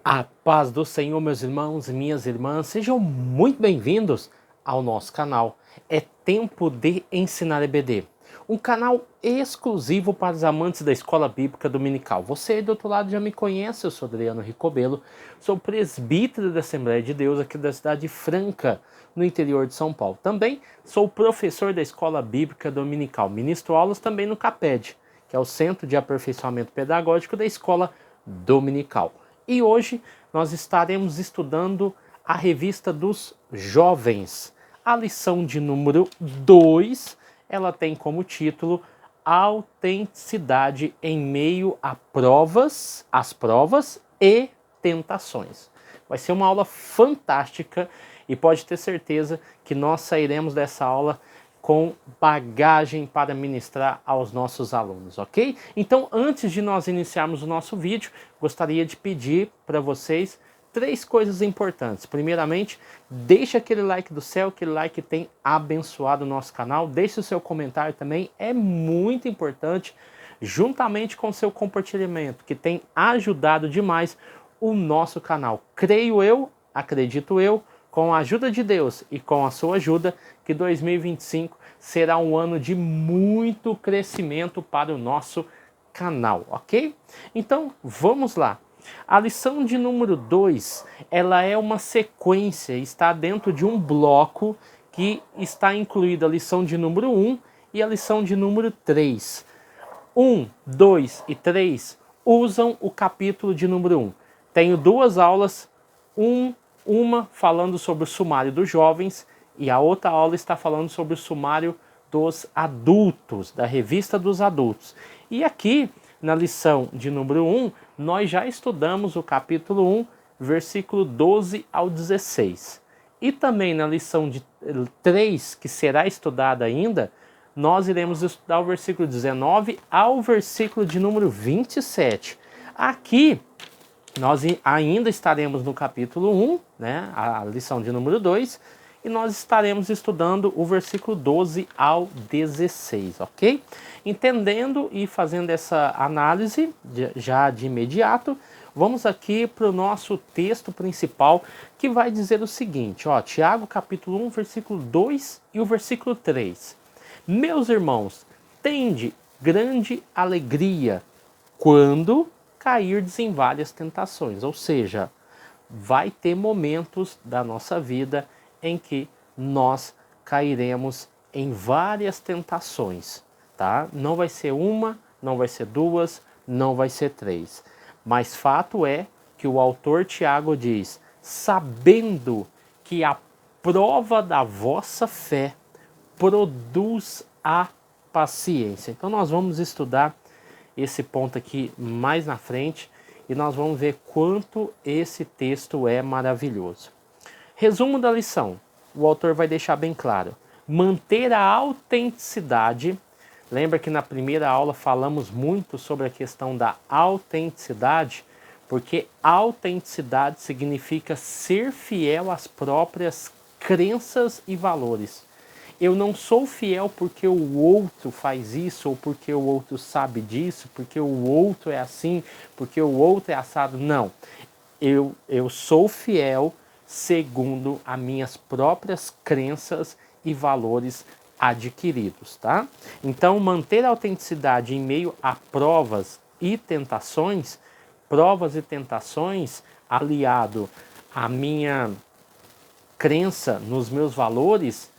A paz do Senhor, meus irmãos e minhas irmãs, sejam muito bem-vindos ao nosso canal. É tempo de ensinar EBD, um canal exclusivo para os amantes da escola bíblica dominical. Você aí do outro lado já me conhece, eu sou Adriano Ricobelo, sou presbítero da Assembleia de Deus aqui da cidade de Franca, no interior de São Paulo. Também sou professor da escola bíblica dominical, ministro aulas também no CAPED, que é o Centro de Aperfeiçoamento Pedagógico da Escola Dominical. E hoje nós estaremos estudando a revista dos jovens. A lição de número 2, ela tem como título Autenticidade em meio a provas, às provas e tentações. Vai ser uma aula fantástica e pode ter certeza que nós sairemos dessa aula com bagagem para ministrar aos nossos alunos, ok? Então, antes de nós iniciarmos o nosso vídeo, gostaria de pedir para vocês 3 coisas importantes. Primeiramente, deixe aquele like do céu, aquele like que tem abençoado o nosso canal. Deixe o seu comentário também, é muito importante, juntamente com o seu compartilhamento, que tem ajudado demais o nosso canal. Creio eu, acredito eu, com a ajuda de Deus e com a sua ajuda, que 2025 será um ano de muito crescimento para o nosso canal, ok? Então, vamos lá. A lição de número 2, ela é uma sequência, está dentro de um bloco que está incluída a lição de número 1 e a lição de número 3. 1, 2 e 3 usam o capítulo de número 1. Tenho 2 aulas, uma falando sobre o sumário dos jovens e a outra aula está falando sobre o sumário dos adultos, da revista dos adultos. E aqui, na lição de número 1, nós já estudamos o capítulo 1, versículo 12 ao 16. E também na lição de 3, que será estudada ainda, nós iremos estudar o versículo 19 ao versículo de número 27. Aqui, nós ainda estaremos no capítulo 1, né, a lição de número 2, e nós estaremos estudando o versículo 12 ao 16, ok? Entendendo e fazendo essa análise já de imediato, vamos aqui para o nosso texto principal, que vai dizer o seguinte, ó, Tiago capítulo 1, versículo 2 e o versículo 3. Meus irmãos, tende grande alegria quando cairdes em várias tentações, ou seja, vai ter momentos da nossa vida em que nós cairemos em várias tentações, tá? Não vai ser uma, não vai ser duas, não vai ser 3. Mas fato é que o autor Tiago diz, sabendo que a prova da vossa fé produz a paciência. Então nós vamos estudar esse ponto aqui mais na frente e nós vamos ver quanto esse texto é maravilhoso. Resumo da lição, o autor vai deixar bem claro, manter a autenticidade, lembra que na primeira aula falamos muito sobre a questão da autenticidade, porque autenticidade significa ser fiel às próprias crenças e valores. Eu não sou fiel porque o outro faz isso, ou porque o outro sabe disso, porque o outro é assim, porque o outro é assado. Não. Eu sou fiel segundo as minhas próprias crenças e valores adquiridos, tá? Então, manter a autenticidade em meio a provas e tentações aliado à minha crença nos meus valores,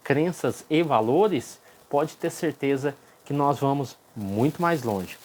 crenças e valores, pode ter certeza que nós vamos muito mais longe.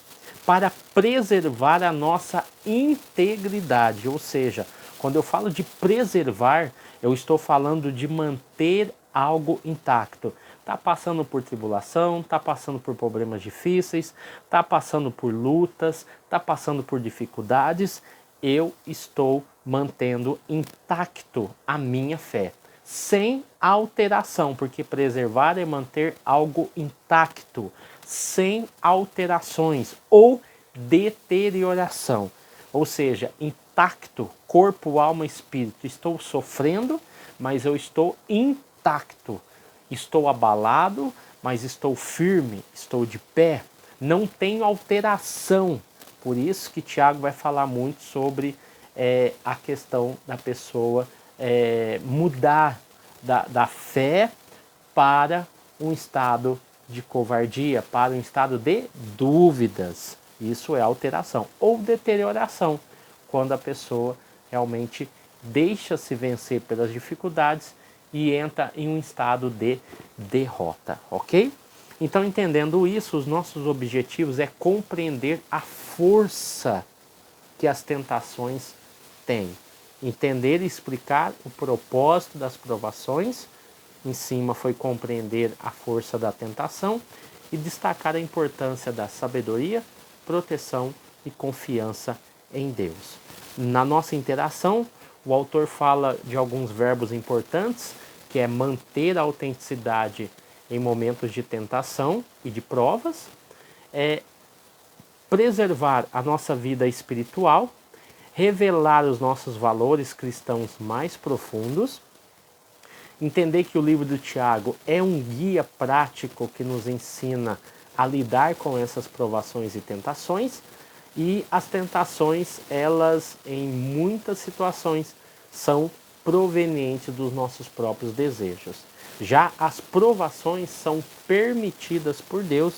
Para preservar a nossa integridade, ou seja, quando eu falo de preservar, eu estou falando de manter algo intacto. Está passando por tribulação, está passando por problemas difíceis, está passando por lutas, está passando por dificuldades, eu estou mantendo intacto a minha fé, sem alteração, porque preservar é manter algo intacto, sem alterações ou deterioração. Ou seja, intacto, corpo, alma, espírito. Estou sofrendo, mas eu estou intacto. Estou abalado, mas estou firme, estou de pé. Não tenho alteração. Por isso que Tiago vai falar muito sobre a questão da pessoa mudar da fé para um estado de covardia, para um estado de dúvidas. Isso é alteração ou deterioração, quando a pessoa realmente deixa-se vencer pelas dificuldades e entra em um estado de derrota, ok? Então, entendendo isso, os nossos objetivos é compreender a força que as tentações têm. Entender e explicar o propósito das provações. Em cima foi compreender a força da tentação e destacar a importância da sabedoria, proteção e confiança em Deus. Na nossa interação, o autor fala de alguns verbos importantes, que é manter a autenticidade em momentos de tentação e de provas, preservar a nossa vida espiritual, revelar os nossos valores cristãos mais profundos, entender que o livro do Tiago é um guia prático que nos ensina a lidar com essas provações e tentações, e as tentações, elas em muitas situações são provenientes dos nossos próprios desejos. Já as provações são permitidas por Deus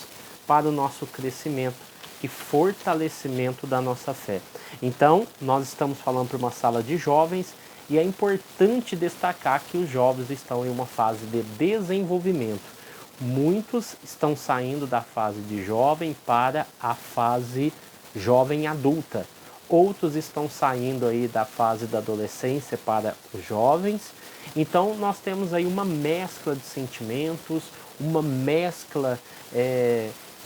para o nosso crescimento e fortalecimento da nossa fé. Então, nós estamos falando para uma sala de jovens e é importante destacar que os jovens estão em uma fase de desenvolvimento. Muitos estão saindo da fase de jovem para a fase jovem adulta. Outros estão saindo aí da fase da adolescência para os jovens. Então nós temos aí uma mescla de sentimentos, uma mescla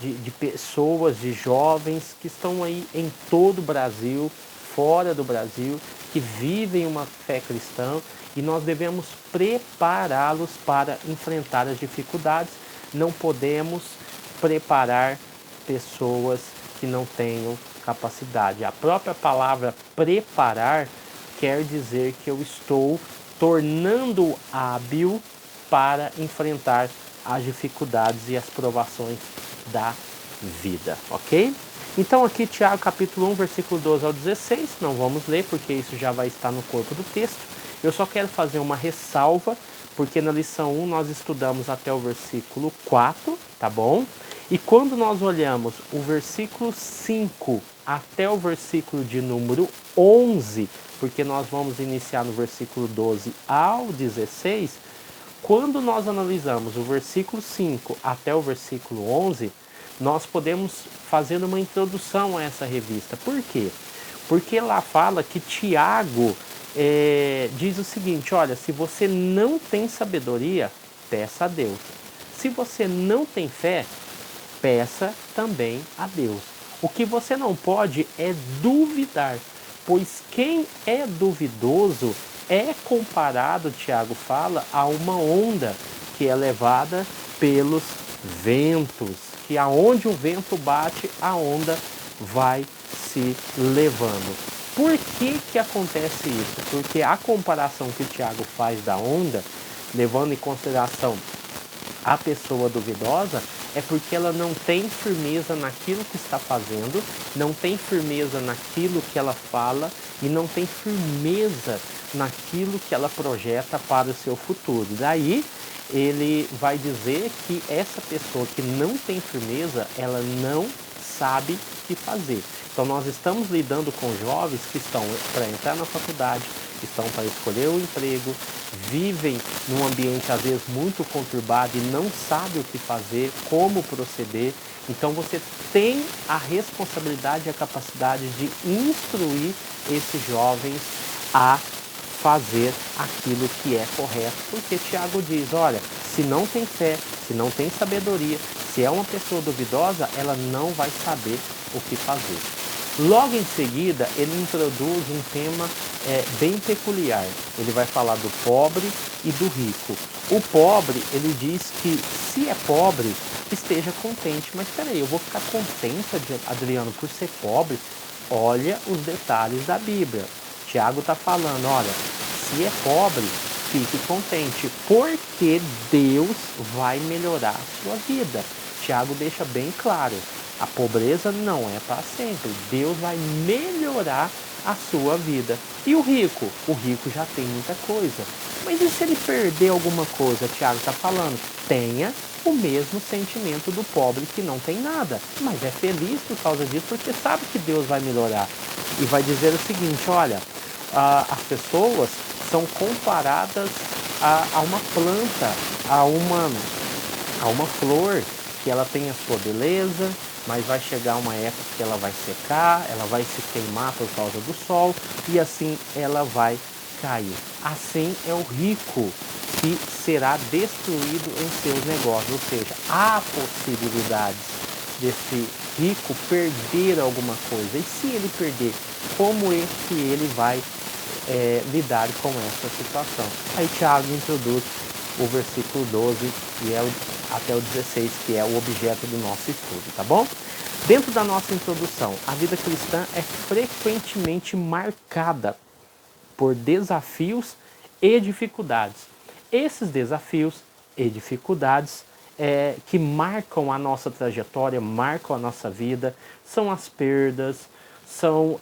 de pessoas, de jovens que estão aí em todo o Brasil, fora do Brasil, que vivem uma fé cristã, e nós devemos prepará-los para enfrentar as dificuldades. Não podemos preparar pessoas que não tenham capacidade. A própria palavra preparar quer dizer que eu estou tornando hábil para enfrentar as dificuldades e as provações da vida, ok? Então aqui Tiago capítulo 1, versículo 12 ao 16, não vamos ler porque isso já vai estar no corpo do texto. Eu só quero fazer uma ressalva, porque na lição 1 nós estudamos até o versículo 4, tá bom? E quando nós olhamos o versículo 5 até o versículo de número 11, porque nós vamos iniciar no versículo 12 ao 16, quando nós analisamos o versículo 5 até o versículo 11, nós podemos fazer uma introdução a essa revista. Por quê? Porque lá fala que Tiago diz o seguinte: olha, se você não tem sabedoria, peça a Deus. Se você não tem fé, peça também a Deus. O que você não pode é duvidar, pois quem é duvidoso é comparado, Tiago fala, a uma onda que é levada pelos ventos, que aonde o vento bate, a onda vai se levando. Por que acontece isso? Porque a comparação que o Tiago faz da onda, levando em consideração a pessoa duvidosa, é porque ela não tem firmeza naquilo que está fazendo, não tem firmeza naquilo que ela fala e não tem firmeza naquilo que ela projeta para o seu futuro. Daí ele vai dizer que essa pessoa que não tem firmeza, ela não sabe o que fazer. Então nós estamos lidando com jovens que estão para entrar na faculdade, estão para escolher o emprego, vivem num ambiente às vezes muito conturbado e não sabe o que fazer, como proceder. Então você tem a responsabilidade e a capacidade de instruir esses jovens a fazer aquilo que é correto, porque Tiago diz, olha, se não tem fé, se não tem sabedoria, se é uma pessoa duvidosa, ela não vai saber o que fazer. Logo em seguida, ele introduz um tema bem peculiar. Ele vai falar do pobre e do rico. O pobre, ele diz que se é pobre, esteja contente. Mas peraí, eu vou ficar contente, Adriano, por ser pobre? Olha os detalhes da Bíblia. Tiago está falando, olha, se é pobre, fique contente, porque Deus vai melhorar a sua vida. Tiago deixa bem claro, a pobreza não é para sempre. Deus vai melhorar a sua vida. E o rico? O rico já tem muita coisa. Mas e se ele perder alguma coisa? Tiago está falando, tenha o mesmo sentimento do pobre que não tem nada, mas é feliz por causa disso, porque sabe que Deus vai melhorar. E vai dizer o seguinte, olha, as pessoas são comparadas a uma planta, a uma flor, que ela tem a sua beleza, mas vai chegar uma época que ela vai secar, ela vai se queimar por causa do sol, e assim ela vai cair. Assim é o rico, que será destruído em seus negócios, ou seja, há possibilidades desse rico perder alguma coisa. E se ele perder, como é que ele vai lidar com essa situação? Aí Tiago introduz o versículo 12 e até o 16, que é o objeto do nosso estudo, tá bom? Dentro da nossa introdução, a vida cristã é frequentemente marcada por desafios e dificuldades. Esses desafios e dificuldades que marcam a nossa trajetória, marcam a nossa vida, são as perdas, são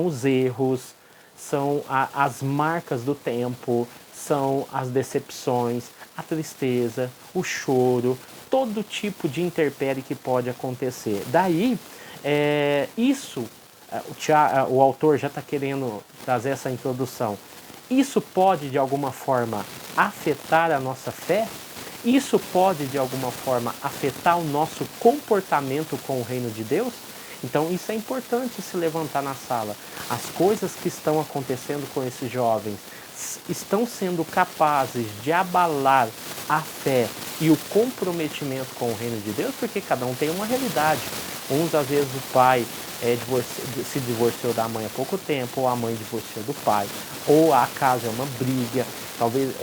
os erros, são as marcas do tempo, são as decepções, a tristeza, o choro, todo tipo de intempérie que pode acontecer. Daí, o autor já está querendo trazer essa introdução. Isso pode, de alguma forma, afetar a nossa fé? Isso pode, de alguma forma, afetar o nosso comportamento com o reino de Deus? Então, isso é importante se levantar na sala. As coisas que estão acontecendo com esses jovens estão sendo capazes de abalar a fé e o comprometimento com o reino de Deus, porque cada um tem uma realidade. Uns, às vezes, o pai se divorciou da mãe há pouco tempo, ou a mãe divorciou do pai, ou a casa é uma briga. Talvez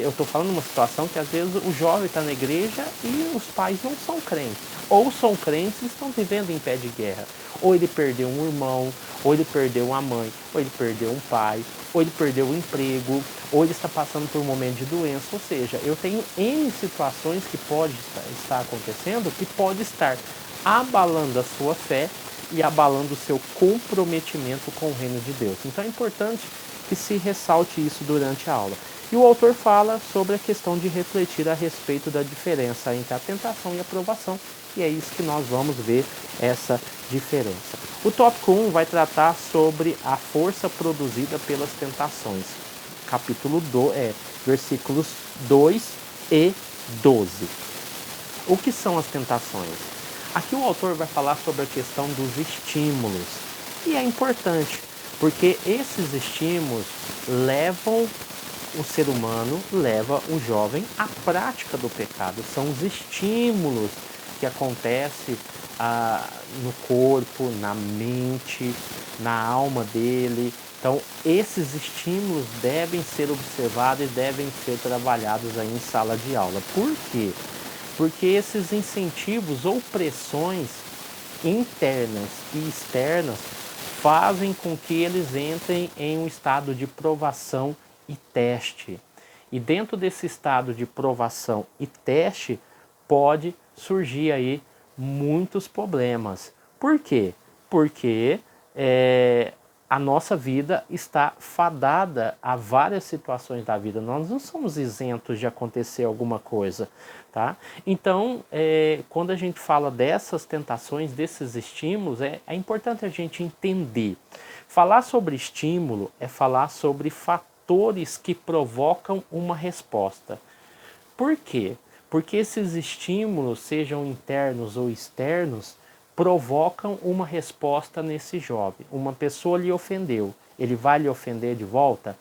eu estou falando uma situação que às vezes o jovem está na igreja e os pais não são crentes, ou são crentes e estão vivendo em pé de guerra. Ou ele perdeu um irmão, ou ele perdeu uma mãe, ou ele perdeu um pai, ou ele perdeu o emprego, ou ele está passando por um momento de doença. Ou seja, eu tenho N situações que pode estar acontecendo, que pode estar abalando a sua fé e abalando o seu comprometimento com o reino de Deus. Então é importante que se ressalte isso durante a aula. E o autor fala sobre a questão de refletir a respeito da diferença entre a tentação e a provação, e é isso que nós vamos ver, essa diferença. O tópico 1 vai tratar sobre a força produzida pelas tentações. Versículos 2 e 12. O que são as tentações? Aqui o autor vai falar sobre a questão dos estímulos. E é importante, porque esses estímulos levam o ser humano, leva o jovem à prática do pecado. São os estímulos que acontecem no corpo, na mente, na alma dele. Então, esses estímulos devem ser observados e devem ser trabalhados aí em sala de aula. Por quê? Porque esses incentivos ou pressões internas e externas fazem com que eles entrem em um estado de provação e teste. E dentro desse estado de provação e teste, pode surgir aí muitos problemas. Por quê? Porque a nossa vida está fadada a várias situações da vida. Nós não somos isentos de acontecer alguma coisa, tá? Então, quando a gente fala dessas tentações, desses estímulos, é importante a gente entender. Falar sobre estímulo é falar sobre fatores que provocam uma resposta. Por quê? Porque esses estímulos, sejam internos ou externos, provocam uma resposta nesse jovem. Uma pessoa lhe ofendeu, ele vai lhe ofender de volta?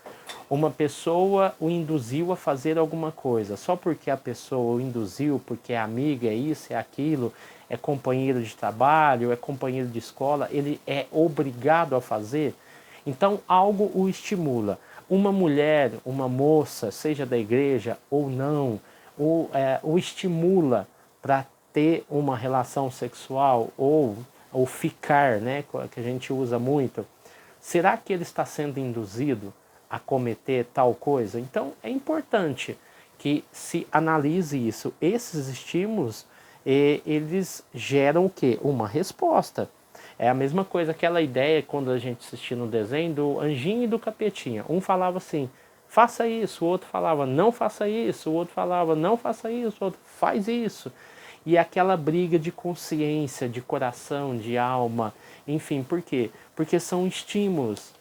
Uma pessoa o induziu a fazer alguma coisa, só porque a pessoa o induziu, porque é amiga, é isso, é aquilo, é companheiro de trabalho, é companheiro de escola, ele é obrigado a fazer? Então algo o estimula. Uma mulher, uma moça, seja da igreja ou não, o estimula para ter uma relação sexual ou ficar, né, que a gente usa muito. Será que ele está sendo induzido a cometer tal coisa? Então é importante que se analise isso. Esses estímulos, eles geram o quê? Uma resposta. É a mesma coisa, aquela ideia quando a gente assistia no desenho do anjinho e do capetinha. Um falava assim, faça isso, o outro falava, não faça isso, o outro falava, não faça isso, o outro faz isso. E aquela briga de consciência, de coração, de alma, enfim, por quê? Porque são estímulos.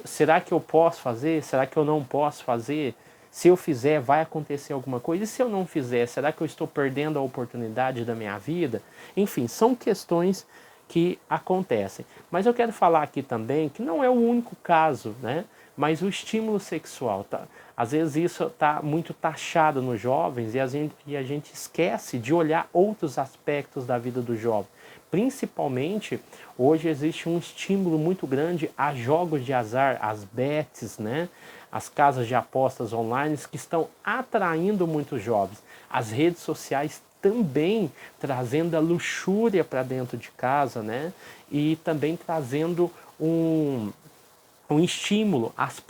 Será que eu posso fazer? Será que eu não posso fazer? Se eu fizer, vai acontecer alguma coisa? E se eu não fizer, será que eu estou perdendo a oportunidade da minha vida? Enfim, são questões que acontecem. Mas eu quero falar aqui também que não é o único caso, né? Mas o estímulo sexual, tá? Às vezes isso está muito taxado nos jovens e a gente esquece de olhar outros aspectos da vida do jovem. Principalmente, hoje existe um estímulo muito grande a jogos de azar, as bets, né? As casas de apostas online que estão atraindo muitos jovens. As redes sociais também trazendo a luxúria para dentro de casa, né? E também trazendo um estímulo às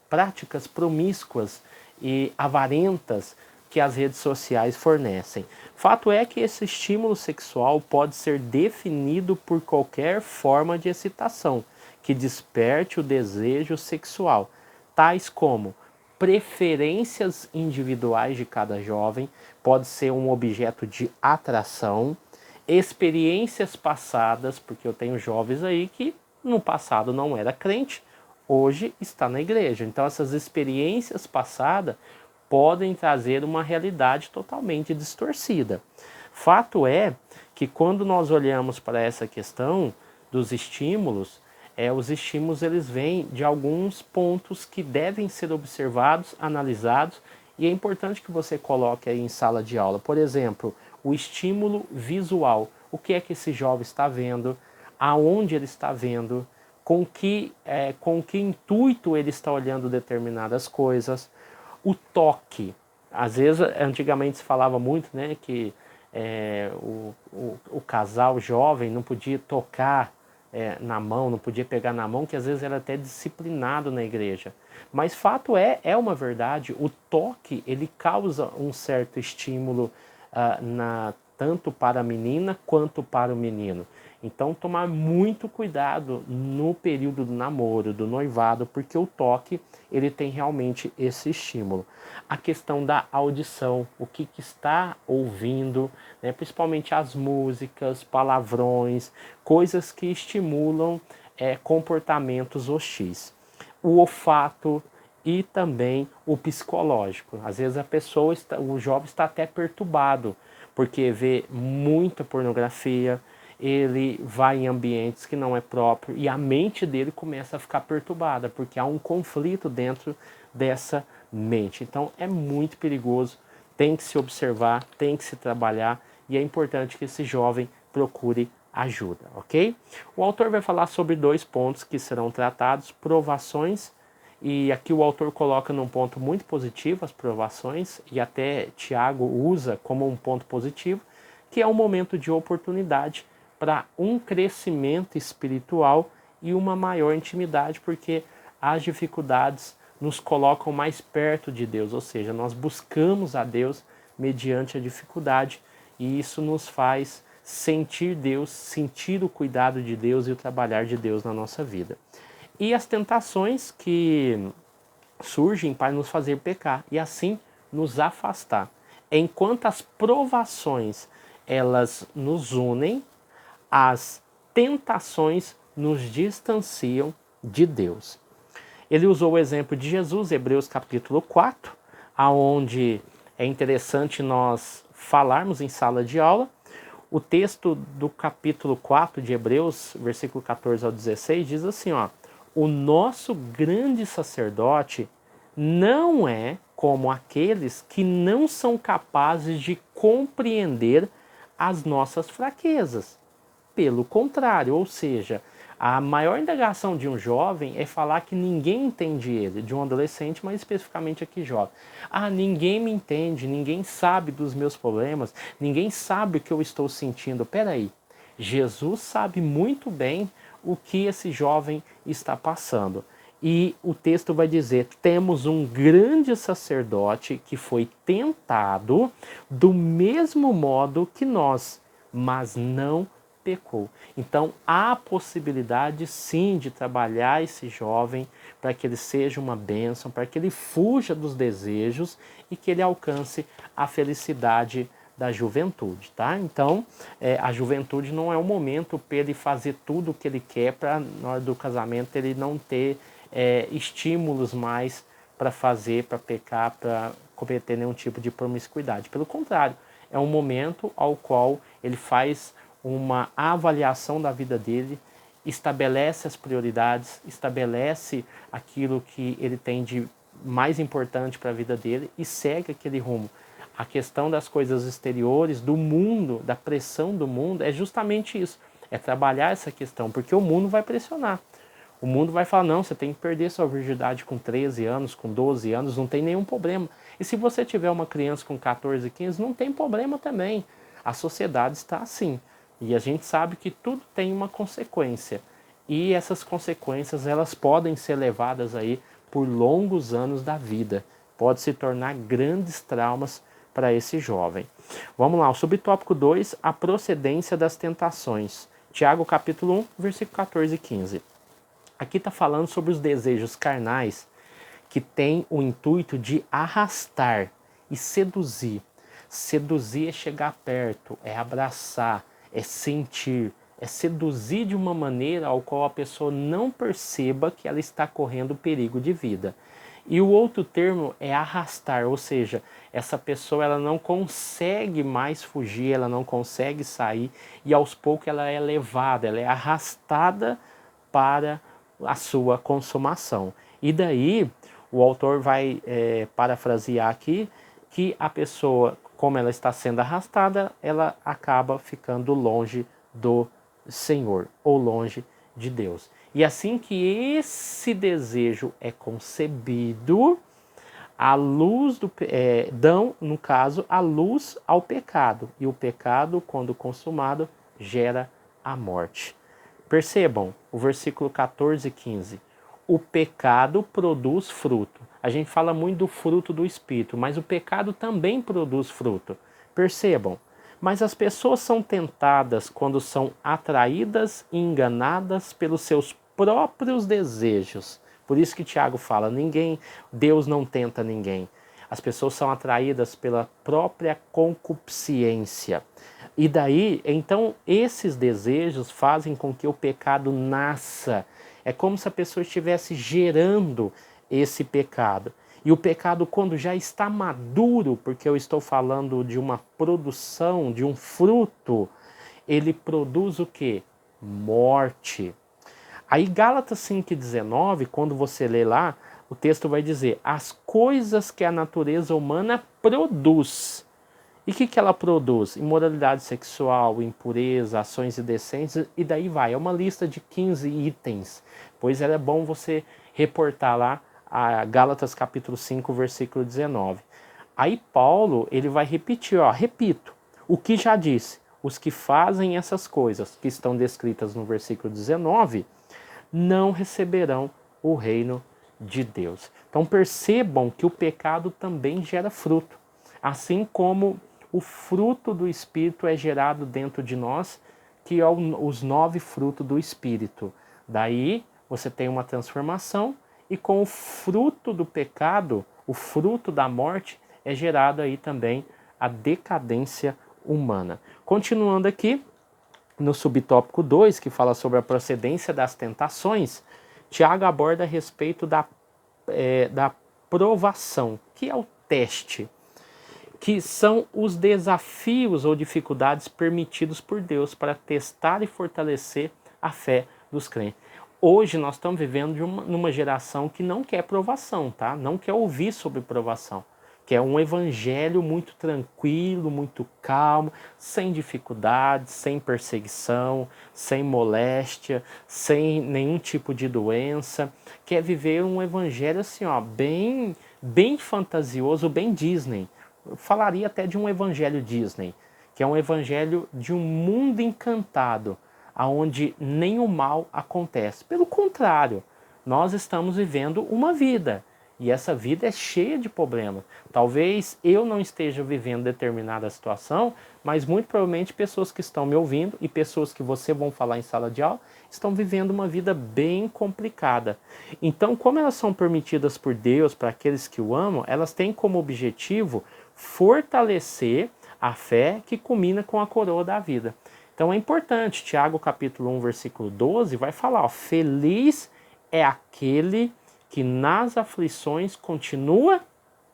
práticas promíscuas e avarentas que as redes sociais fornecem. Fato é que esse estímulo sexual pode ser definido por qualquer forma de excitação que desperte o desejo sexual, tais como preferências individuais de cada jovem, pode ser um objeto de atração, experiências passadas, porque eu tenho jovens aí que no passado não era crente, hoje está na igreja. Então essas experiências passadas podem trazer uma realidade totalmente distorcida. Fato é que quando nós olhamos para essa questão dos estímulos, os estímulos eles vêm de alguns pontos que devem ser observados, analisados, e é importante que você coloque aí em sala de aula. Por exemplo, o estímulo visual. O que é que esse jovem está vendo? Aonde ele está vendo? Com que intuito ele está olhando determinadas coisas? O toque. Às vezes, antigamente se falava muito, né, que o casal jovem não podia tocar na mão, não podia pegar na mão, que às vezes era até disciplinado na igreja. Mas fato é uma verdade, o toque ele causa um certo estímulo tanto para a menina quanto para o menino. Então tomar muito cuidado no período do namoro, do noivado, porque o toque ele tem realmente esse estímulo. A questão da audição, o que está ouvindo, né, principalmente as músicas, palavrões, coisas que estimulam comportamentos hostis. O olfato e também o psicológico. Às vezes o jovem está até perturbado, porque vê muita pornografia, ele vai em ambientes que não é próprio e a mente dele começa a ficar perturbada, porque há um conflito dentro dessa mente. Então é muito perigoso, tem que se observar, tem que se trabalhar e é importante que esse jovem procure ajuda, ok? O autor vai falar sobre 2 pontos que serão tratados, provações, e aqui o autor coloca num ponto muito positivo as provações, e até Tiago usa como um ponto positivo, que é um momento de oportunidade para um crescimento espiritual e uma maior intimidade, porque as dificuldades nos colocam mais perto de Deus, ou seja, nós buscamos a Deus mediante a dificuldade e isso nos faz sentir Deus, sentir o cuidado de Deus e o trabalhar de Deus na nossa vida. E as tentações que surgem para nos fazer pecar e assim nos afastar. Enquanto as provações elas nos unem, as tentações nos distanciam de Deus. Ele usou o exemplo de Jesus, Hebreus capítulo 4, aonde é interessante nós falarmos em sala de aula. O texto do capítulo 4 de Hebreus, versículo 14 ao 16, diz assim, ó: o nosso grande sacerdote não é como aqueles que não são capazes de compreender as nossas fraquezas. Pelo contrário, ou seja, a maior indagação de um jovem é falar que ninguém entende ele, de um adolescente, mas especificamente aqui jovem. Ah, ninguém me entende, ninguém sabe dos meus problemas, ninguém sabe o que eu estou sentindo. Peraí, Jesus sabe muito bem o que esse jovem está passando. E o texto vai dizer, temos um grande sacerdote que foi tentado do mesmo modo que nós, mas não pecou. Então há possibilidade sim de trabalhar esse jovem para que ele seja uma bênção, para que ele fuja dos desejos e que ele alcance a felicidade da juventude, tá? Então, a juventude não é o momento para ele fazer tudo o que ele quer, para na hora do casamento ele não ter estímulos mais para fazer, para pecar, para cometer nenhum tipo de promiscuidade. Pelo contrário, é um momento ao qual ele faz uma avaliação da vida dele, estabelece as prioridades, estabelece aquilo que ele tem de mais importante para a vida dele e segue aquele rumo. A questão das coisas exteriores, do mundo, da pressão do mundo, é justamente isso. É trabalhar essa questão, porque o mundo vai pressionar. O mundo vai falar, não, você tem que perder sua virgindade com 13 anos, com 12 anos, não tem nenhum problema. E se você tiver uma criança com 14, 15, não tem problema também. A sociedade está assim. E a gente sabe que tudo tem uma consequência. E essas consequências, elas podem ser levadas aí por longos anos da vida. Pode se tornar grandes traumas para esse jovem. Vamos lá, o subtópico 2, a procedência das tentações. Tiago capítulo 1, versículo 14 e 15. Aqui está falando sobre os desejos carnais que têm o intuito de arrastar e seduzir. Seduzir é chegar perto, é abraçar, é sentir, é seduzir de uma maneira ao qual a pessoa não perceba que ela está correndo perigo de vida. E o outro termo é arrastar, ou seja, essa pessoa ela não consegue mais fugir, ela não consegue sair e aos poucos ela é levada, ela é arrastada para a sua consumação. E daí o autor vai parafrasear aqui que a pessoa, como ela está sendo arrastada, ela acaba ficando longe do Senhor ou longe de Deus. E assim que esse desejo é concebido, a luz dão, no caso, a luz ao pecado. E o pecado, quando consumado, gera a morte. Percebam o versículo 14 e 15. O pecado produz fruto. A gente fala muito do fruto do Espírito, mas o pecado também produz fruto. Percebam. Mas as pessoas são tentadas quando são atraídas e enganadas pelos seus próprios desejos. Por isso que Tiago fala, Deus não tenta ninguém. As pessoas são atraídas pela própria concupiscência. E daí, então, esses desejos fazem com que o pecado nasça. É como se a pessoa estivesse gerando esse pecado. E o pecado, quando já está maduro, porque eu estou falando de uma produção, de um fruto, ele produz o quê? Morte. Aí Gálatas 5,19, quando você lê lá, o texto vai dizer, as coisas que a natureza humana produz. E o que ela produz? Imoralidade sexual, impureza, ações indecentes, e daí vai. É uma lista de 15 itens. Pois é bom você reportar lá a Gálatas capítulo 5, versículo 19. Aí Paulo, ele vai repetir, repito, o que já disse, os que fazem essas coisas que estão descritas no versículo 19, não receberão o reino de Deus. Então percebam que o pecado também gera fruto, assim como o fruto do Espírito é gerado dentro de nós, que é os 9 frutos do Espírito. Daí você tem uma transformação e com o fruto do pecado, o fruto da morte, é gerado aí também a decadência humana. Continuando aqui, no subtópico 2, que fala sobre a procedência das tentações, Tiago aborda a respeito da provação, que é o teste, que são os desafios ou dificuldades permitidos por Deus para testar e fortalecer a fé dos crentes. Hoje nós estamos vivendo numa geração que não quer provação, tá? Não quer ouvir sobre provação. Que é um evangelho muito tranquilo, muito calmo, sem dificuldades, sem perseguição, sem moléstia, sem nenhum tipo de doença. Quer viver um evangelho assim, bem fantasioso, bem Disney. Eu falaria até de um evangelho Disney, que é um evangelho de um mundo encantado, onde nem o mal acontece. Pelo contrário, nós estamos vivendo uma vida E essa vida é cheia de problemas. Talvez eu não esteja vivendo determinada situação, mas muito provavelmente pessoas que estão me ouvindo e pessoas que você vão falar em sala de aula estão vivendo uma vida bem complicada. Então, como elas são permitidas por Deus para aqueles que o amam, elas têm como objetivo fortalecer a fé que culmina com a coroa da vida. Então é importante, Tiago capítulo 1, versículo 12, vai falar, ó, feliz é aquele que nas aflições continua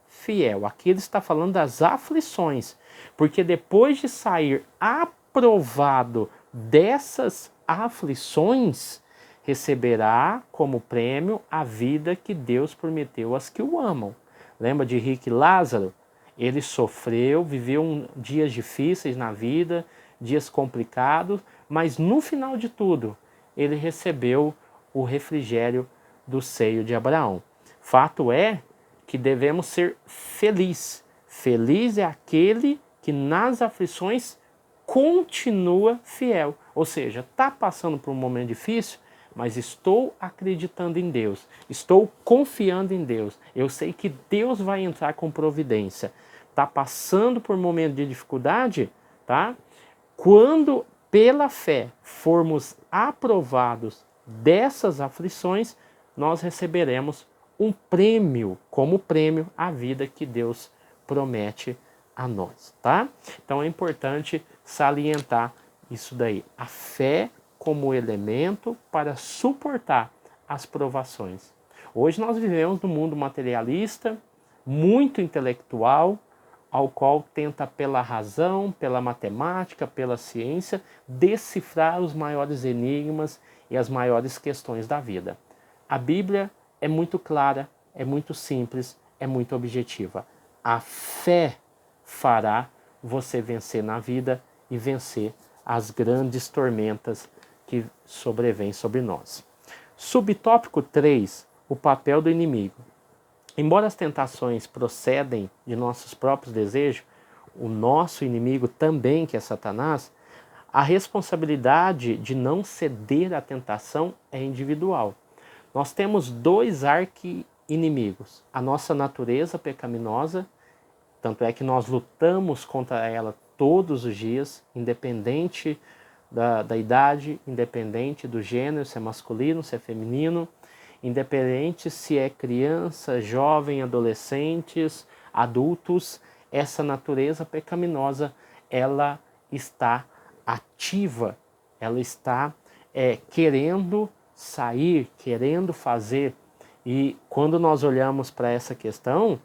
fiel. Aqui ele está falando das aflições, porque depois de sair aprovado dessas aflições, receberá como prêmio a vida que Deus prometeu às que o amam. Lembra de Rick e Lázaro? Ele sofreu, viveu dias difíceis na vida, dias complicados, mas no final de tudo, ele recebeu o refrigério do seio de Abraão. Fato é que devemos ser felizes. Feliz é aquele que nas aflições continua fiel. Ou seja, está passando por um momento difícil, mas estou acreditando em Deus, estou confiando em Deus. Eu sei que Deus vai entrar com providência. Está passando por um momento de dificuldade, tá? Quando pela fé formos aprovados dessas aflições, nós receberemos um prêmio, como prêmio à vida que Deus promete a nós, tá? Então é importante salientar isso daí. A fé como elemento para suportar as provações. Hoje nós vivemos num mundo materialista, muito intelectual, ao qual tenta pela razão, pela matemática, pela ciência, decifrar os maiores enigmas e as maiores questões da vida. A Bíblia é muito clara, é muito simples, é muito objetiva. A fé fará você vencer na vida e vencer as grandes tormentas que sobrevêm sobre nós. Subtópico 3, o papel do inimigo. Embora as tentações procedem de nossos próprios desejos, o nosso inimigo também, que é Satanás, a responsabilidade de não ceder à tentação é individual. Nós temos dois arqui-inimigos, a nossa natureza pecaminosa, tanto é que nós lutamos contra ela todos os dias, independente da idade, independente do gênero, se é masculino, se é feminino, independente se é criança, jovem, adolescentes, adultos, essa natureza pecaminosa, ela está ativa, ela está querendo sair, querendo fazer. E quando nós olhamos para essa questão,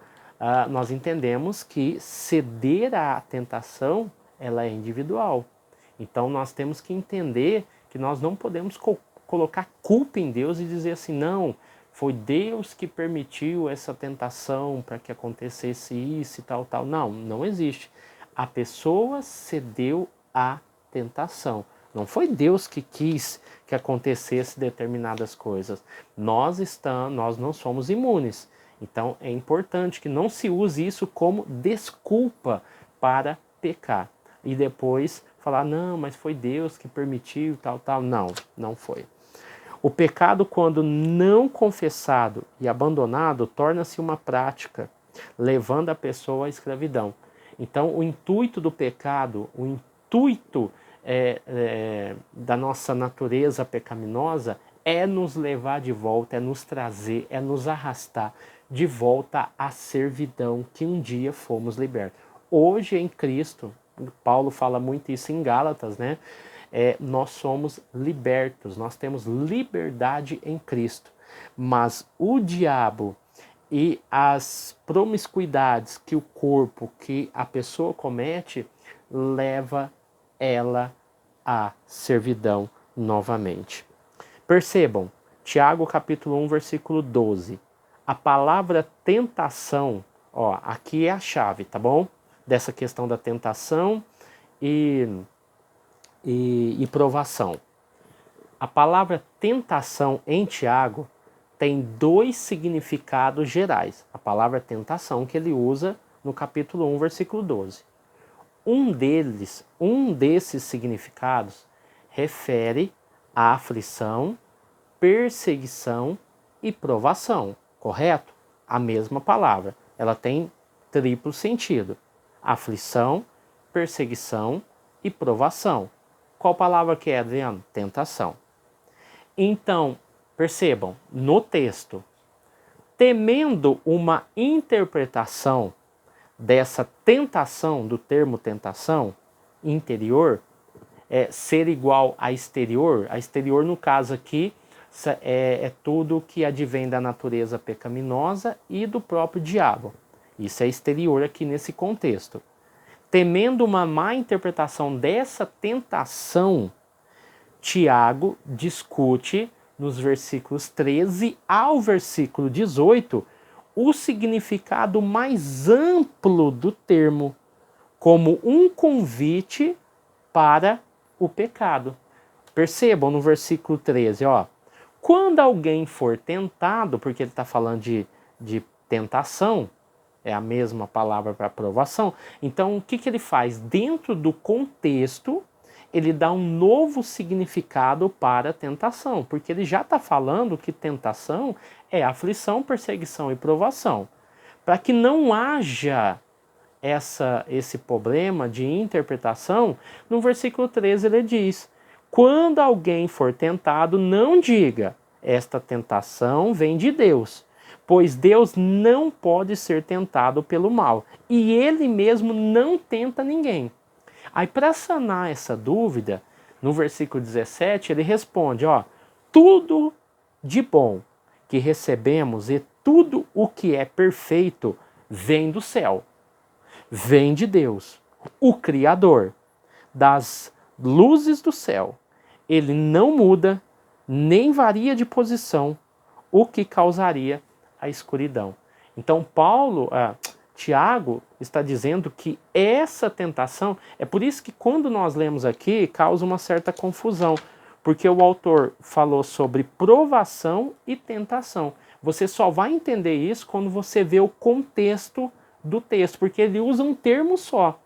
nós entendemos que ceder à tentação, ela é individual. Então nós temos que entender que nós não podemos colocar culpa em Deus e dizer assim, não, foi Deus que permitiu essa tentação para que acontecesse isso e tal, tal. Não, não existe. A pessoa cedeu à tentação. Não foi Deus que quis que acontecesse determinadas coisas. Nós não somos imunes. Então é importante que não se use isso como desculpa para pecar. E depois falar, não, mas foi Deus que permitiu, tal, tal. Não, não foi. O pecado, quando não confessado e abandonado, torna-se uma prática, levando a pessoa à escravidão. Então, o intuito do pecado, o intuito da nossa natureza pecaminosa é nos levar de volta, é nos trazer, é nos arrastar de volta à servidão que um dia fomos libertos. Hoje em Cristo, Paulo fala muito isso em Gálatas, né? Nós somos libertos, nós temos liberdade em Cristo. Mas o diabo e as promiscuidades que o corpo, que a pessoa comete, leva ela à servidão novamente. Percebam, Tiago capítulo 1, versículo 12. A palavra tentação, ó, aqui é a chave, tá bom? Dessa questão da tentação e provação. A palavra tentação em Tiago tem dois significados gerais. A palavra tentação que ele usa no capítulo 1, versículo 12. Um desses significados refere à aflição, perseguição e provação, correto? a mesma palavra. Ela tem triplo sentido. Aflição, perseguição e provação. Qual palavra que é, Adriano? Tentação. Então, percebam, no texto, temendo uma interpretação dessa tentação, do termo tentação, interior, ser igual a exterior no caso aqui, é tudo que advém da natureza pecaminosa e do próprio diabo. Isso é exterior aqui nesse contexto. Temendo uma má interpretação dessa tentação, Tiago discute nos versículos 13 ao versículo 18 o significado mais amplo do termo, como um convite para o pecado. Percebam no versículo 13, ó. Quando alguém for tentado, porque ele está falando de tentação, é a mesma palavra para provação, então o que ele faz? Dentro do contexto, ele dá um novo significado para a tentação, porque ele já está falando que tentação é aflição, perseguição e provação. Para que não haja esse problema de interpretação, no versículo 13 ele diz: quando alguém for tentado, não diga, esta tentação vem de Deus, pois Deus não pode ser tentado pelo mal, e ele mesmo não tenta ninguém. Aí, para sanar essa dúvida, no versículo 17, ele responde, ó, tudo de bom que recebemos e tudo o que é perfeito vem do céu, vem de Deus, o Criador das luzes do céu. Ele não muda, nem varia de posição, o que causaria a escuridão. Então, Tiago está dizendo que essa tentação, é por isso que quando nós lemos aqui, causa uma certa confusão, porque o autor falou sobre provação e tentação. Você só vai entender isso quando você vê o contexto do texto, porque ele usa um termo só,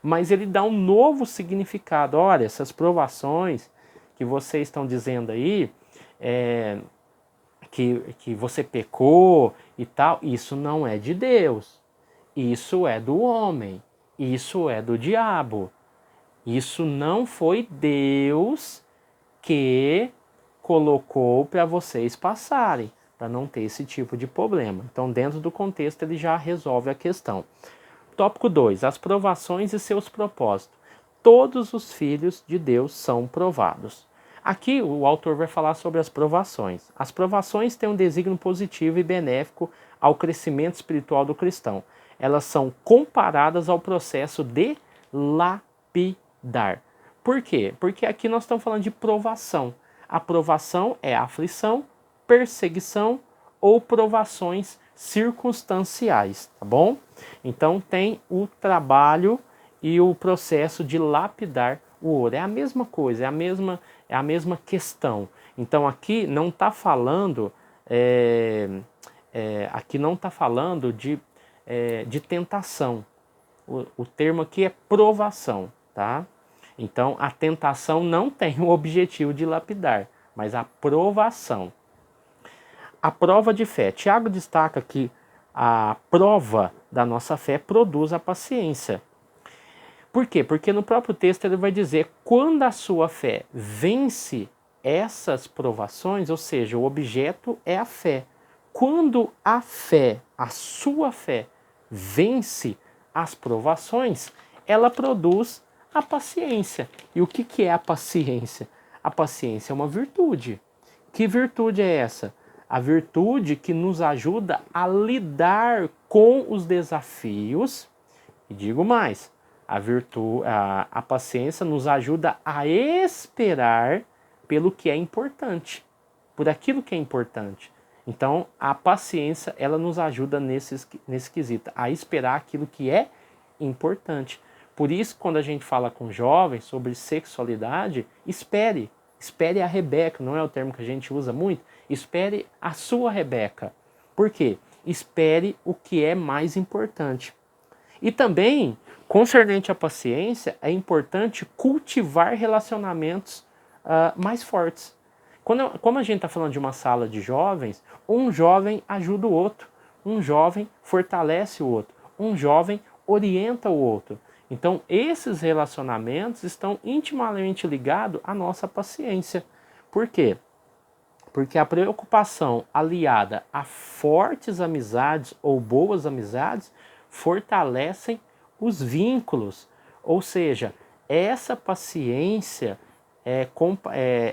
mas ele dá um novo significado. Olha, essas provações que vocês estão dizendo aí, que você pecou e tal, isso não é de Deus. Isso é do homem, isso é do diabo. Isso não foi Deus que colocou para vocês passarem, para não ter esse tipo de problema. Então, dentro do contexto, ele já resolve a questão. Tópico 2, as provações e seus propósitos. Todos os filhos de Deus são provados. Aqui o autor vai falar sobre as provações. As provações têm um desígnio positivo e benéfico ao crescimento espiritual do cristão. Elas são comparadas ao processo de lapidar. Por quê? Porque aqui nós estamos falando de provação. A provação é aflição, perseguição ou provações circunstanciais, tá bom? Então tem o trabalho e o processo de lapidar o ouro. É a mesma coisa, é a mesma questão. Então aqui não está falando, de tentação. O termo aqui é provação, tá? Então a tentação não tem o objetivo de lapidar, mas a provação. A prova de fé. Tiago destaca que a prova da nossa fé produz a paciência. Por quê? Porque no próprio texto ele vai dizer, quando a sua fé vence essas provações, ou seja, o objeto é a fé. Quando a sua fé, vence as provações, ela produz a paciência. E o que é a paciência? A paciência é uma virtude. Que virtude é essa? A virtude que nos ajuda a lidar com os desafios. E digo mais, a paciência nos ajuda a esperar pelo que é importante, por aquilo que é importante. Então, a paciência, ela nos ajuda nesse quesito, a esperar aquilo que é importante. Por isso, quando a gente fala com jovens sobre sexualidade, espere a Rebeca, não é o termo que a gente usa muito, espere a sua Rebeca. Por quê? Espere o que é mais importante. E também, concernente à paciência, é cultivar relacionamentos mais fortes. Como a gente está falando de uma sala de jovens, um jovem ajuda o outro. um jovem fortalece o outro, um jovem orienta o outro. Então, esses relacionamentos estão intimamente ligados à nossa paciência. Por quê? Porque a preocupação aliada a fortes amizades ou boas amizades fortalecem os vínculos. Ou seja, essa paciência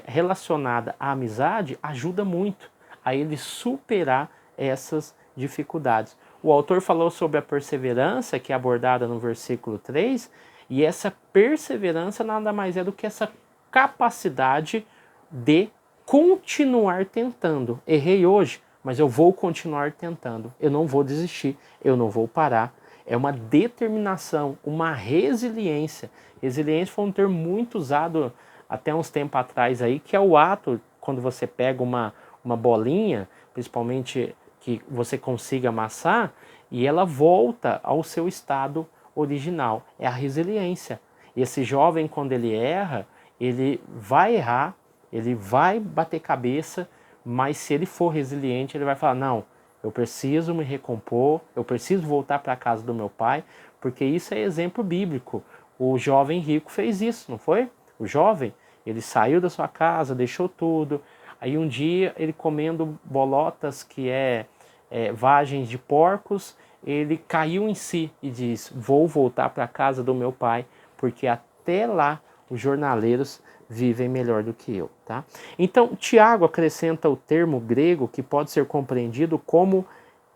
relacionada à amizade ajuda muito a ele superar essas dificuldades. O autor falou sobre a perseverança, que é abordada no versículo 3, e essa perseverança nada mais é do que essa capacidade de continuar tentando. Errei hoje, mas eu vou continuar tentando. Eu não vou desistir, eu não vou parar. É uma determinação, uma resiliência. Resiliência foi um termo muito usado até uns tempos atrás aí, que é o ato, quando você pega uma bolinha, principalmente que você consiga amassar, e ela volta ao seu estado original. É a resiliência. E esse jovem, quando ele erra, ele vai errar, ele vai bater cabeça, mas se ele for resiliente, ele vai falar, não, eu preciso me recompor, eu preciso voltar para a casa do meu pai, porque isso é exemplo bíblico. O jovem rico fez isso, não foi? O jovem, ele saiu da sua casa, deixou tudo, aí um dia ele comendo bolotas, que vagens de porcos, ele caiu em si e diz, vou voltar para a casa do meu pai, porque até lá os jornaleiros vivem melhor do que eu. Tá? Então, Tiago acrescenta o termo grego que pode ser compreendido como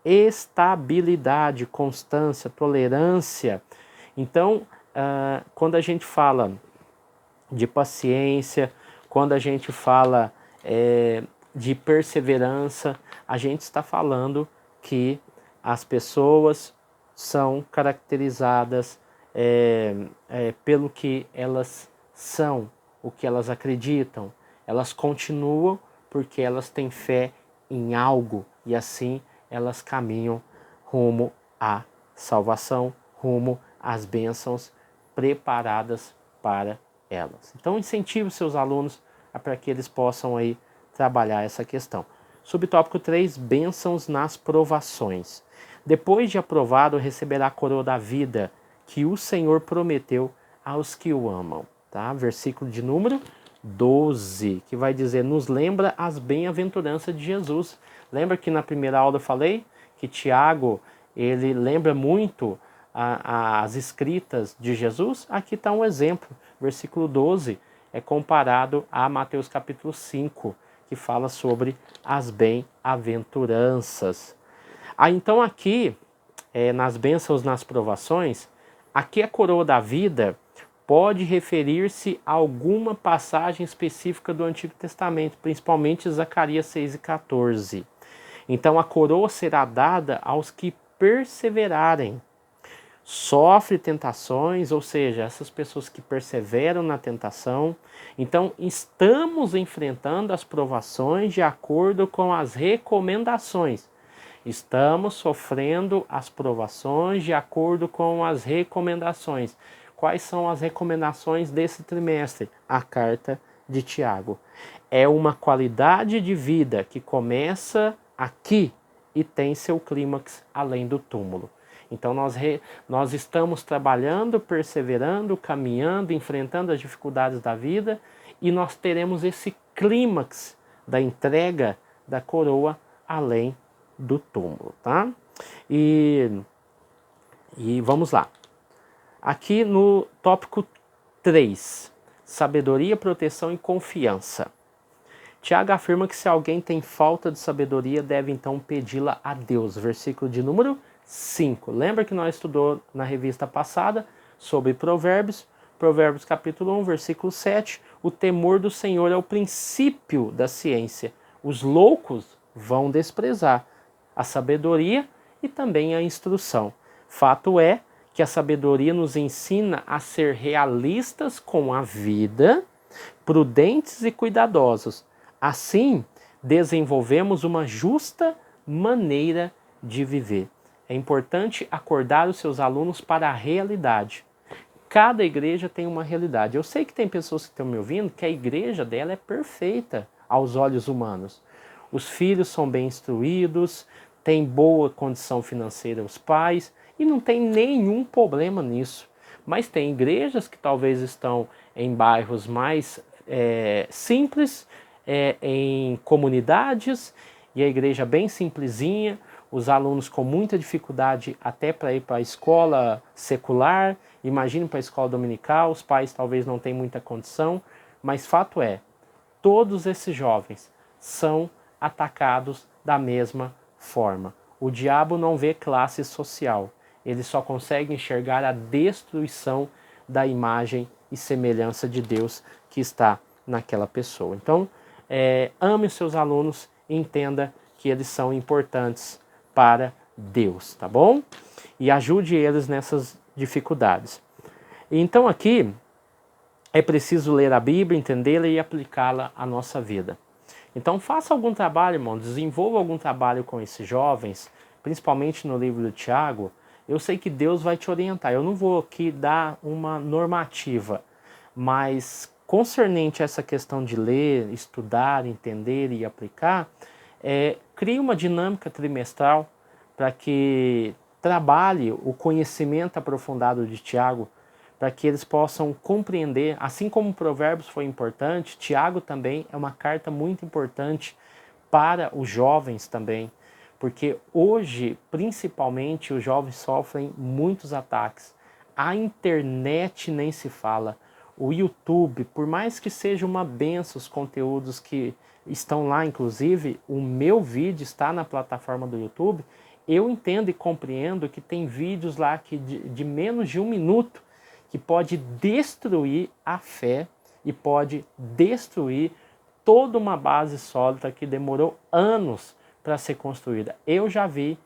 estabilidade, constância, tolerância. Então, quando a gente fala de paciência, quando a gente fala de perseverança, a gente está falando que as pessoas são caracterizadas pelo que elas são, o que elas acreditam. Elas continuam porque elas têm fé em algo e assim elas caminham rumo à salvação, rumo às bênçãos preparadas para elas. Então incentive os seus alunos para que eles possam aí trabalhar essa questão. Subtópico 3, bênçãos nas provações. Depois de aprovado, receberá a coroa da vida que o Senhor prometeu aos que o amam. Tá? Versículo de número 12, que vai dizer, nos lembra as bem-aventuranças de Jesus. Lembra que na primeira aula eu falei que Tiago, ele lembra muito as escritas de Jesus? Aqui está um exemplo. Versículo 12 é comparado a Mateus capítulo 5, que fala sobre as bem-aventuranças. Então aqui, nas bênçãos, nas provações, aqui a coroa da vida pode referir-se a alguma passagem específica do Antigo Testamento, principalmente Zacarias 6 e 14. Então a coroa será dada aos que perseverarem. Sofre tentações, ou seja, essas pessoas que perseveram na tentação. Então, estamos enfrentando as provações de acordo com as recomendações. Estamos sofrendo as provações de acordo com as recomendações. Quais são as recomendações desse trimestre? A carta de Tiago. É uma qualidade de vida que começa aqui e tem seu clímax além do túmulo. Então nós estamos trabalhando, perseverando, caminhando, enfrentando as dificuldades da vida e nós teremos esse clímax da entrega da coroa além do túmulo, tá? E vamos lá. Aqui no tópico 3, sabedoria, proteção e confiança. Tiago afirma que se alguém tem falta de sabedoria, deve então pedi-la a Deus. Versículo de número 5. Lembra que nós estudamos na revista passada sobre Provérbios? Provérbios capítulo 1, versículo 7. O temor do Senhor é o princípio da ciência. Os loucos vão desprezar a sabedoria e também a instrução. Fato é que a sabedoria nos ensina a ser realistas com a vida, prudentes e cuidadosos. Assim, desenvolvemos uma justa maneira de viver. É importante acordar os seus alunos para a realidade. Cada igreja tem uma realidade. Eu sei que tem pessoas que estão me ouvindo que a igreja dela é perfeita aos olhos humanos. Os filhos são bem instruídos, tem boa condição financeira os pais, e não tem nenhum problema nisso. Mas tem igrejas que talvez estão em bairros mais simples, em comunidades, e a igreja bem simplesinha, os alunos com muita dificuldade até para ir para a escola secular, imagine para a escola dominical, os pais talvez não tenham muita condição, mas fato é, todos esses jovens são atacados da mesma forma. O diabo não vê classe social, ele só consegue enxergar a destruição da imagem e semelhança de Deus que está naquela pessoa. Então, ame os seus alunos e entenda que eles são importantes para Deus, tá bom? E ajude eles nessas dificuldades. Então aqui é preciso ler a Bíblia, entendê-la e aplicá-la à nossa vida. Então faça algum trabalho, irmão, desenvolva algum trabalho com esses jovens, principalmente no livro do Tiago. Eu sei que Deus vai te orientar. Eu não vou aqui dar uma normativa, mas concernente a essa questão de ler, estudar, entender e aplicar, crie uma dinâmica trimestral para que trabalhe o conhecimento aprofundado de Tiago, para que eles possam compreender, assim como Provérbios foi importante, Tiago também é uma carta muito importante para os jovens também, porque hoje, principalmente, os jovens sofrem muitos ataques. A internet nem se fala. O YouTube, por mais que seja uma benção os conteúdos que estão lá, inclusive o meu vídeo está na plataforma do YouTube, eu entendo e compreendo que tem vídeos lá que de menos de 1 minuto que pode destruir a fé e pode destruir toda uma base sólida que demorou anos para ser construída. Eu já vi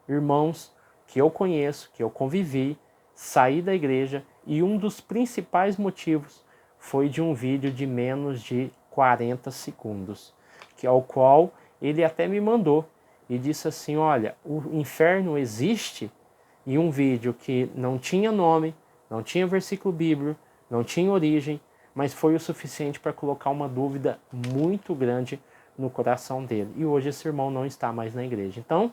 irmãos que eu conheço, que eu convivi, sair da igreja, e um dos principais motivos foi de um vídeo de menos de 40 segundos, que ao qual ele até me mandou e disse assim: olha, o inferno existe, e um vídeo que não tinha nome, não tinha versículo bíblico, não tinha origem, mas foi o suficiente para colocar uma dúvida muito grande no coração dele. E hoje esse irmão não está mais na igreja. Então,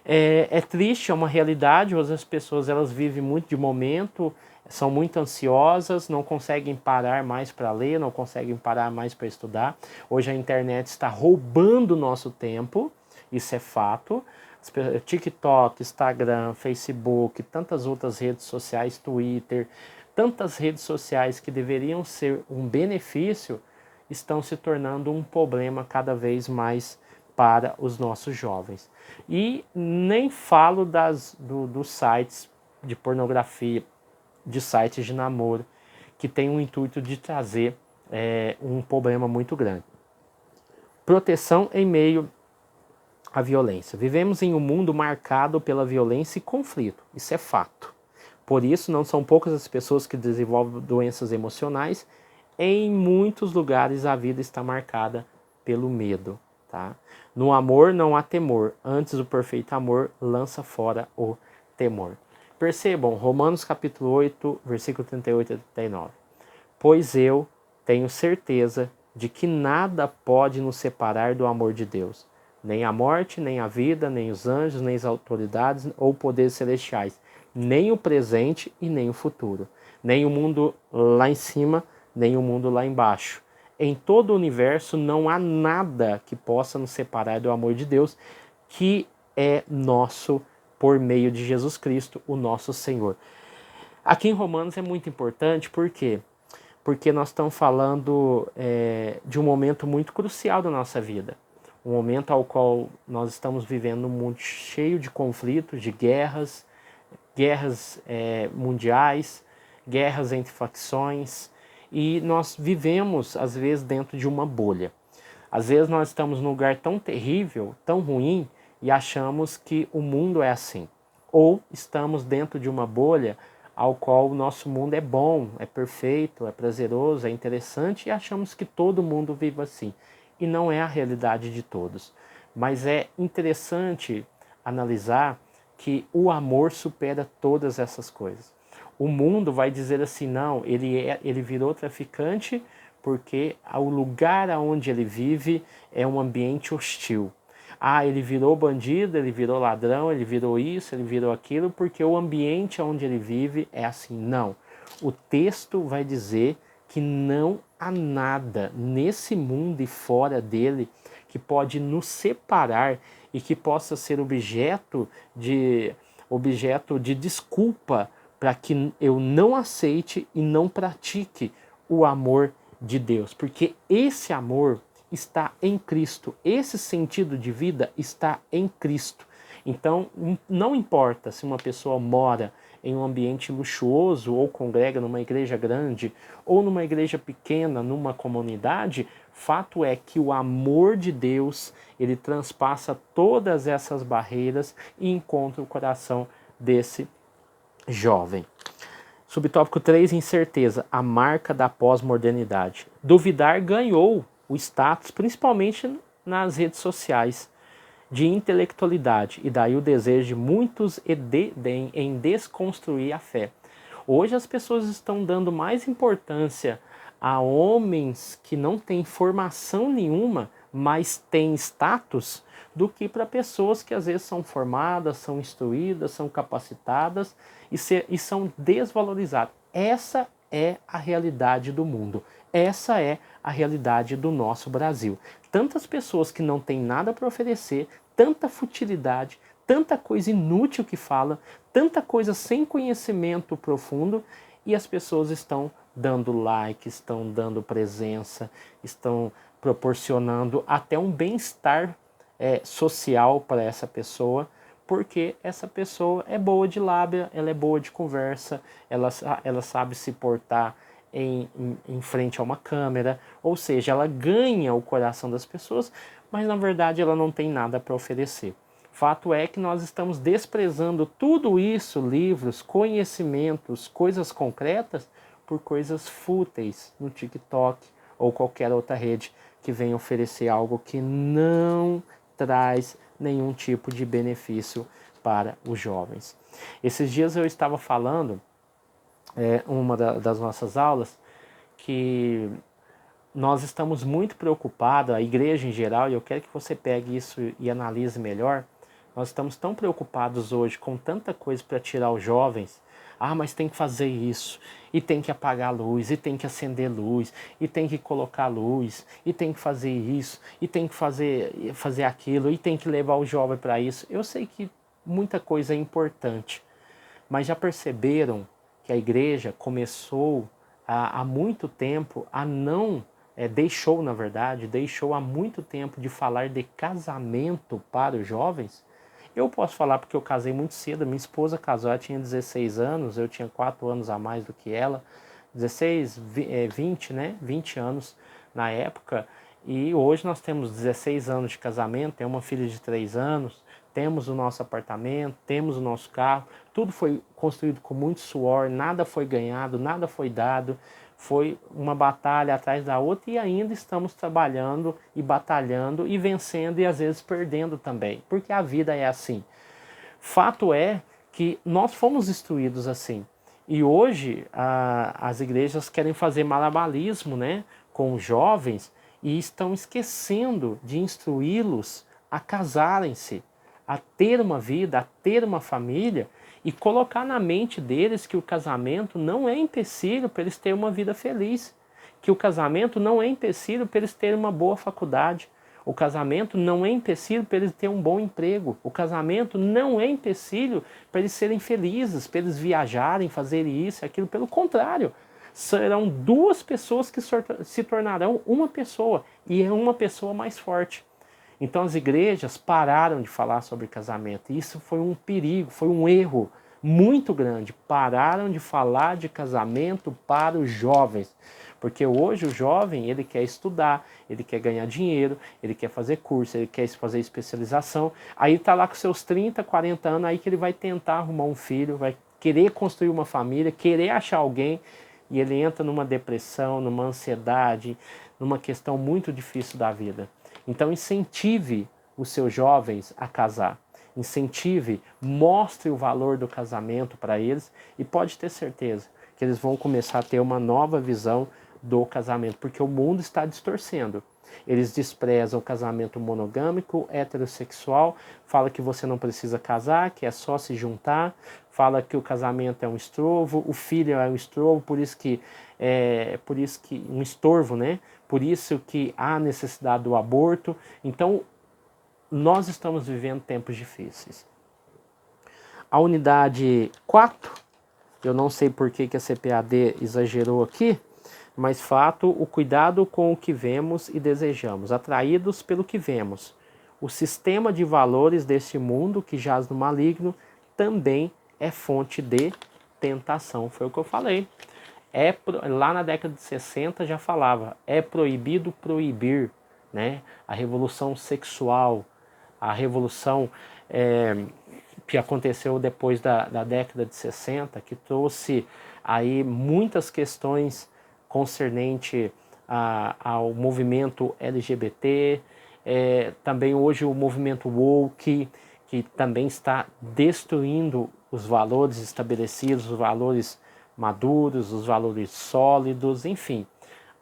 é triste, é uma realidade. Hoje as pessoas elas vivem muito de momento, são muito ansiosas, não conseguem parar mais para ler, não conseguem parar mais para estudar. Hoje a internet está roubando o nosso tempo, isso é fato. TikTok, Instagram, Facebook, tantas outras redes sociais, Twitter, tantas redes sociais que deveriam ser um benefício, estão se tornando um problema cada vez mais para os nossos jovens. E nem falo dos sites de pornografia, de sites de namoro, que tem o intuito de trazer um problema muito grande. Proteção em meio à violência. Vivemos em um mundo marcado pela violência e conflito, isso é fato. Por isso, não são poucas as pessoas que desenvolvem doenças emocionais. Em muitos lugares a vida está marcada pelo medo. Tá? No amor não há temor, antes o perfeito amor lança fora o temor. Percebam, Romanos capítulo 8, versículo 38 e 39. Pois eu tenho certeza de que nada pode nos separar do amor de Deus, nem a morte, nem a vida, nem os anjos, nem as autoridades ou poderes celestiais, nem o presente e nem o futuro, nem o mundo lá em cima, nem o mundo lá embaixo. Em todo o universo não há nada que possa nos separar do amor de Deus, que é nosso por meio de Jesus Cristo, o nosso Senhor. Aqui em Romanos é muito importante, por quê? Porque nós estamos falando de um momento muito crucial da nossa vida. Um momento ao qual nós estamos vivendo um mundo cheio de conflitos, de guerras mundiais, guerras entre facções, e nós vivemos, às vezes, dentro de uma bolha. Às vezes nós estamos num lugar tão terrível, tão ruim, e achamos que o mundo é assim. Ou estamos dentro de uma bolha ao qual o nosso mundo é bom, é perfeito, é prazeroso, é interessante, e achamos que todo mundo vive assim. E não é a realidade de todos. Mas é interessante analisar que o amor supera todas essas coisas. O mundo vai dizer assim, não, ele virou traficante porque o lugar onde ele vive é um ambiente hostil. Ah, ele virou bandido, ele virou ladrão, ele virou isso, ele virou aquilo, porque o ambiente onde ele vive é assim. Não. O texto vai dizer que não há nada nesse mundo e fora dele que pode nos separar e que possa ser objeto de desculpa para que eu não aceite e não pratique o amor de Deus, porque esse amor está em Cristo, esse sentido de vida está em Cristo. Então, não importa se uma pessoa mora em um ambiente luxuoso ou congrega numa igreja grande ou numa igreja pequena, numa comunidade, fato é que o amor de Deus, ele transpassa todas essas barreiras e encontra o coração desse jovem. Subtópico 3, incerteza, a marca da pós-modernidade. Duvidar ganhou o status, principalmente nas redes sociais, de intelectualidade, e daí o desejo de muitos em desconstruir a fé. Hoje as pessoas estão dando mais importância a homens que não têm formação nenhuma, mas têm status, do que para pessoas que às vezes são formadas, são instruídas, são capacitadas e são desvalorizadas. Essa é a realidade do mundo. Essa é a realidade do nosso Brasil. Tantas pessoas que não têm nada para oferecer, tanta futilidade, tanta coisa inútil que fala, tanta coisa sem conhecimento profundo, e as pessoas estão dando like, estão dando presença, estão proporcionando até um bem-estar social para essa pessoa, porque essa pessoa é boa de lábia, ela é boa de conversa, ela sabe se portar em frente a uma câmera, ou seja, ela ganha o coração das pessoas, mas na verdade ela não tem nada para oferecer. Fato é que nós estamos desprezando tudo isso, livros, conhecimentos, coisas concretas, por coisas fúteis no TikTok ou qualquer outra rede que venha oferecer algo que não traz nenhum tipo de benefício para os jovens. Esses dias eu estava falando, uma das nossas aulas, que nós estamos muito preocupados, a igreja em geral, e eu quero que você pegue isso e analise melhor. Nós estamos tão preocupados hoje com tanta coisa para tirar os jovens. Ah, mas tem que fazer isso, e tem que apagar a luz, e tem que acender luz, e tem que colocar luz, e tem que fazer isso, e tem que fazer aquilo, e tem que levar o jovem para isso. Eu sei que muita coisa é importante, mas já perceberam que a igreja começou há muito tempo a não, deixou há muito tempo de falar de casamento para os jovens? Eu posso falar porque eu casei muito cedo, minha esposa casou, ela tinha 16 anos, eu tinha 4 anos a mais do que ela, 16, 20, né? 20 anos na época, e hoje nós temos 16 anos de casamento, tem uma filha de 3 anos, temos o nosso apartamento, temos o nosso carro, tudo foi construído com muito suor, nada foi ganhado, nada foi dado, foi uma batalha atrás da outra e ainda estamos trabalhando e batalhando e vencendo e às vezes perdendo também, porque a vida é assim. Fato é que nós fomos instruídos assim. E hoje as igrejas querem fazer malabarismo, né, com os jovens e estão esquecendo de instruí-los a casarem-se, a ter uma vida, a ter uma família e colocar na mente deles que o casamento não é empecilho para eles terem uma vida feliz, que o casamento não é empecilho para eles terem uma boa faculdade, o casamento não é empecilho para eles terem um bom emprego, o casamento não é empecilho para eles serem felizes, para eles viajarem, fazerem isso e aquilo, pelo contrário, serão duas pessoas que se tornarão uma pessoa, e é uma pessoa mais forte. Então as igrejas pararam de falar sobre casamento. E isso foi um perigo, foi um erro muito grande. Pararam de falar de casamento para os jovens. Porque hoje o jovem, ele quer estudar, ele quer ganhar dinheiro, ele quer fazer curso, ele quer fazer especialização. Aí está lá com seus 30, 40 anos, aí que ele vai tentar arrumar um filho, vai querer construir uma família, querer achar alguém, e ele entra numa depressão, numa ansiedade, numa questão muito difícil da vida. Então incentive os seus jovens a casar, incentive, mostre o valor do casamento para eles e pode ter certeza que eles vão começar a ter uma nova visão do casamento, porque o mundo está distorcendo. Eles desprezam o casamento monogâmico, heterossexual, fala que você não precisa casar, que é só se juntar, fala que o casamento é um estrovo, o filho é um estrovo, por isso que um estorvo, né? Por isso que há necessidade do aborto. Então, nós estamos vivendo tempos difíceis. A unidade 4, eu não sei por que a CPAD exagerou aqui, mas fato, o cuidado com o que vemos e desejamos, atraídos pelo que vemos. O sistema de valores deste mundo que jaz no maligno também é fonte de tentação. Foi o que eu falei. Lá na década de 60 já falava, é proibido proibir, né? A revolução sexual, a revolução que aconteceu depois da década de 60, que trouxe aí muitas questões concernente ao movimento LGBT, também hoje o movimento woke, que também está destruindo os valores estabelecidos, os valores maduros, os valores sólidos, enfim.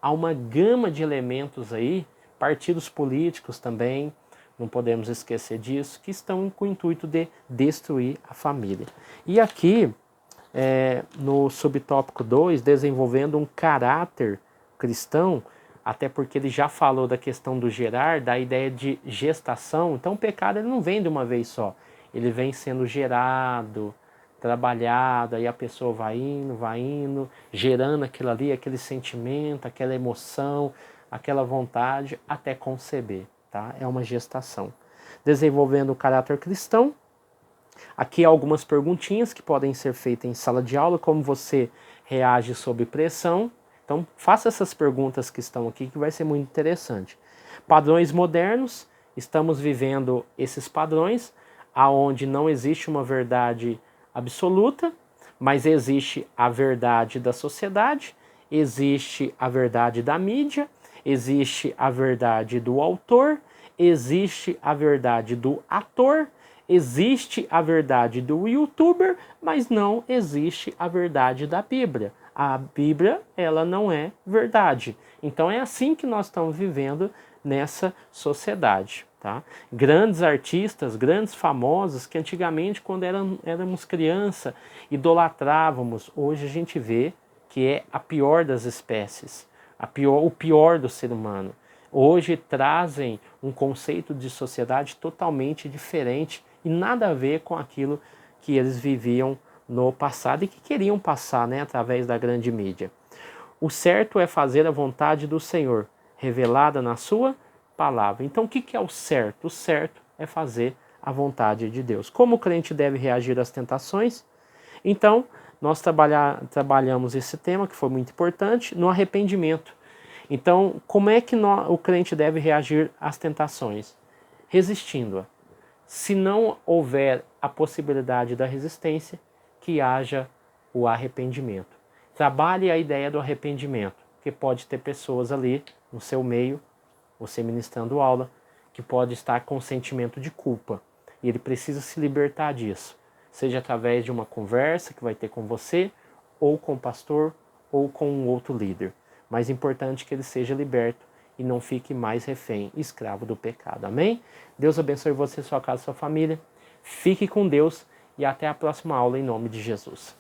Há uma gama de elementos aí, partidos políticos também, não podemos esquecer disso, que estão com o intuito de destruir a família. E aqui, no subtópico 2, desenvolvendo um caráter cristão, até porque ele já falou da questão do gerar, da ideia de gestação. Então o pecado ele não vem de uma vez só, ele vem sendo gerado, trabalhado, aí a pessoa vai indo, gerando aquilo ali, aquele sentimento, aquela emoção, aquela vontade, até conceber, tá? É uma gestação. Desenvolvendo o caráter cristão, aqui há algumas perguntinhas que podem ser feitas em sala de aula, como você reage sob pressão. Então, faça essas perguntas que estão aqui, que vai ser muito interessante. Padrões modernos, estamos vivendo esses padrões, aonde não existe uma verdade absoluta, mas existe a verdade da sociedade, existe a verdade da mídia, existe a verdade do autor, existe a verdade do ator, existe a verdade do youtuber, mas não existe a verdade da Bíblia. A Bíblia, ela não é verdade. Então é assim que nós estamos vivendo nessa sociedade. Tá? Grandes artistas, grandes famosos, que antigamente, quando éramos criança, idolatrávamos, hoje a gente vê que é a pior das espécies, o pior do ser humano. Hoje trazem um conceito de sociedade totalmente diferente e nada a ver com aquilo que eles viviam no passado e que queriam passar, né, através da grande mídia. O certo é fazer a vontade do Senhor, revelada na sua palavra. Então, o que é o certo? O certo é fazer a vontade de Deus. Como o crente deve reagir às tentações? Então, nós trabalhamos esse tema, que foi muito importante, no arrependimento. Então, como é que o crente deve reagir às tentações? Resistindo-a. Se não houver a possibilidade da resistência, que haja o arrependimento. Trabalhe a ideia do arrependimento, porque pode ter pessoas ali no seu meio, você ministrando aula, que pode estar com sentimento de culpa. E ele precisa se libertar disso. Seja através de uma conversa que vai ter com você, ou com o pastor, ou com um outro líder. Mas é importante que ele seja liberto e não fique mais refém, escravo do pecado. Amém? Deus abençoe você, sua casa, sua família. Fique com Deus e até a próxima aula em nome de Jesus.